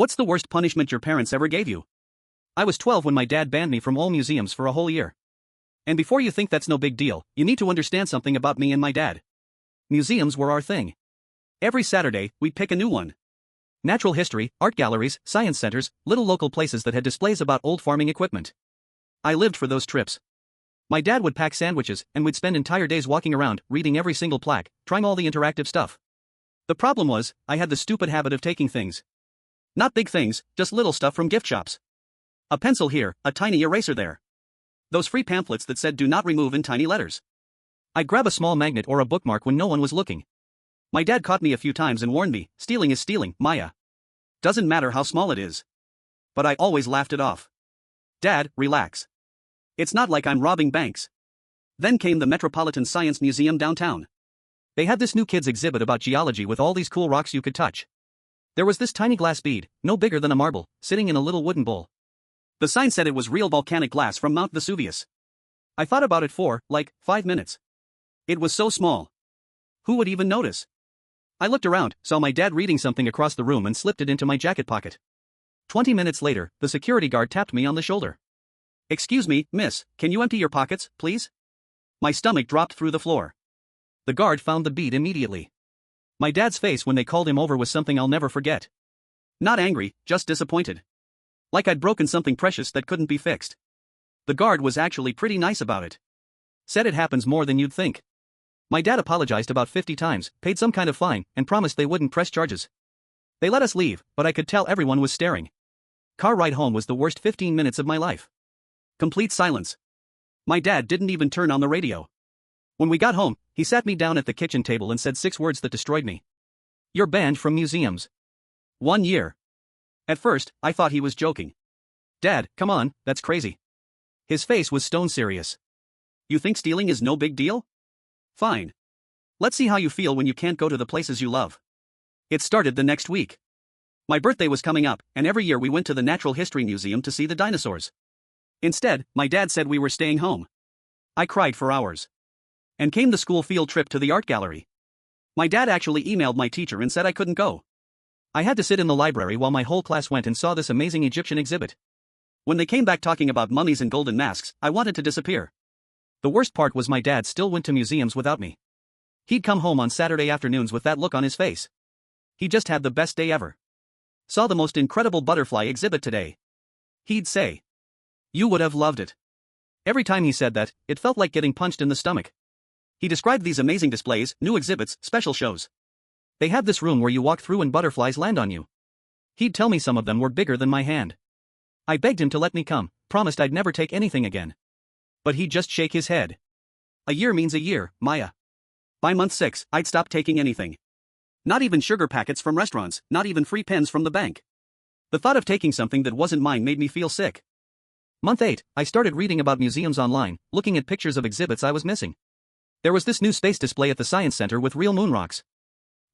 What's the worst punishment your parents ever gave you? I was 12 when my dad banned me from all museums for a whole year. And before you think that's no big deal, you need to understand something about me and my dad. Museums were our thing. Every Saturday, we'd pick a new one. Natural history, art galleries, science centers, little local places that had displays about old farming equipment. I lived for those trips. My dad would pack sandwiches, and we'd spend entire days walking around, reading every single plaque, trying all the interactive stuff. The problem was, I had the stupid habit of taking things. Not big things, just little stuff from gift shops. A pencil here, a tiny eraser there. Those free pamphlets that said do not remove in tiny letters. I'd grab a small magnet or a bookmark when no one was looking. My dad caught me a few times and warned me, stealing is stealing, Maya. Doesn't matter how small it is. But I always laughed it off. Dad, relax. It's not like I'm robbing banks. Then came the Metropolitan Science Museum downtown. They had this new kids exhibit about geology with all these cool rocks you could touch. There was this tiny glass bead, no bigger than a marble, sitting in a little wooden bowl. The sign said it was real volcanic glass from Mount Vesuvius. I thought about it for, 5 minutes. It was so small. Who would even notice? I looked around, saw my dad reading something across the room and slipped it into my jacket pocket. 20 minutes later, the security guard tapped me on the shoulder. "Excuse me, miss, can you empty your pockets, please?" My stomach dropped through the floor. The guard found the bead immediately. My dad's face when they called him over was something I'll never forget. Not angry, just disappointed. Like I'd broken something precious that couldn't be fixed. The guard was actually pretty nice about it. Said it happens more than you'd think. My dad apologized about 50 times, paid some kind of fine, and promised they wouldn't press charges. They let us leave, but I could tell everyone was staring. Car ride home was the worst 15 minutes of my life. Complete silence. My dad didn't even turn on the radio. When we got home, he sat me down at the kitchen table and said 6 words that destroyed me. "You're banned from museums. 1 year." At first, I thought he was joking. "Dad, come on, that's crazy." His face was stone serious. "You think stealing is no big deal? Fine. Let's see how you feel when you can't go to the places you love." It started the next week. My birthday was coming up, and every year we went to the Natural History Museum to see the dinosaurs. Instead, my dad said we were staying home. I cried for hours. And came the school field trip to the art gallery. My dad actually emailed my teacher and said I couldn't go. I had to sit in the library while my whole class went and saw this amazing Egyptian exhibit. When they came back talking about mummies and golden masks, I wanted to disappear. The worst part was my dad still went to museums without me. He'd come home on Saturday afternoons with that look on his face. He just had the best day ever. "Saw the most incredible butterfly exhibit today." He'd say. "You would have loved it." Every time he said that, it felt like getting punched in the stomach. He described these amazing displays, new exhibits, special shows. They have this room where you walk through and butterflies land on you. He'd tell me some of them were bigger than my hand. I begged him to let me come, promised I'd never take anything again. But he'd just shake his head. A year means a year, Maya. By month 6, I'd stopped taking anything. Not even sugar packets from restaurants, not even free pens from the bank. The thought of taking something that wasn't mine made me feel sick. Month 8, I started reading about museums online, looking at pictures of exhibits I was missing. There was this new space display at the Science Center with real moon rocks.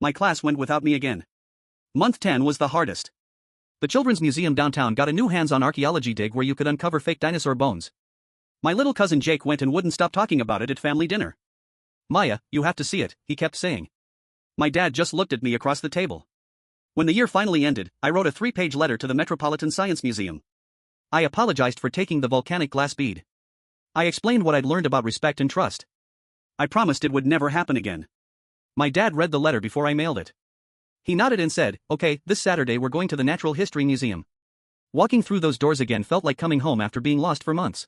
My class went without me again. Month 10 was the hardest. The Children's Museum downtown got a new hands-on archaeology dig where you could uncover fake dinosaur bones. My little cousin Jake went and wouldn't stop talking about it at family dinner. "Maya, you have to see it," he kept saying. My dad just looked at me across the table. When the year finally ended, I wrote a 3-page letter to the Metropolitan Science Museum. I apologized for taking the volcanic glass bead. I explained what I'd learned about respect and trust. I promised it would never happen again. My dad read the letter before I mailed it. He nodded and said, "Okay, this Saturday we're going to the Natural History Museum." Walking through those doors again felt like coming home after being lost for months.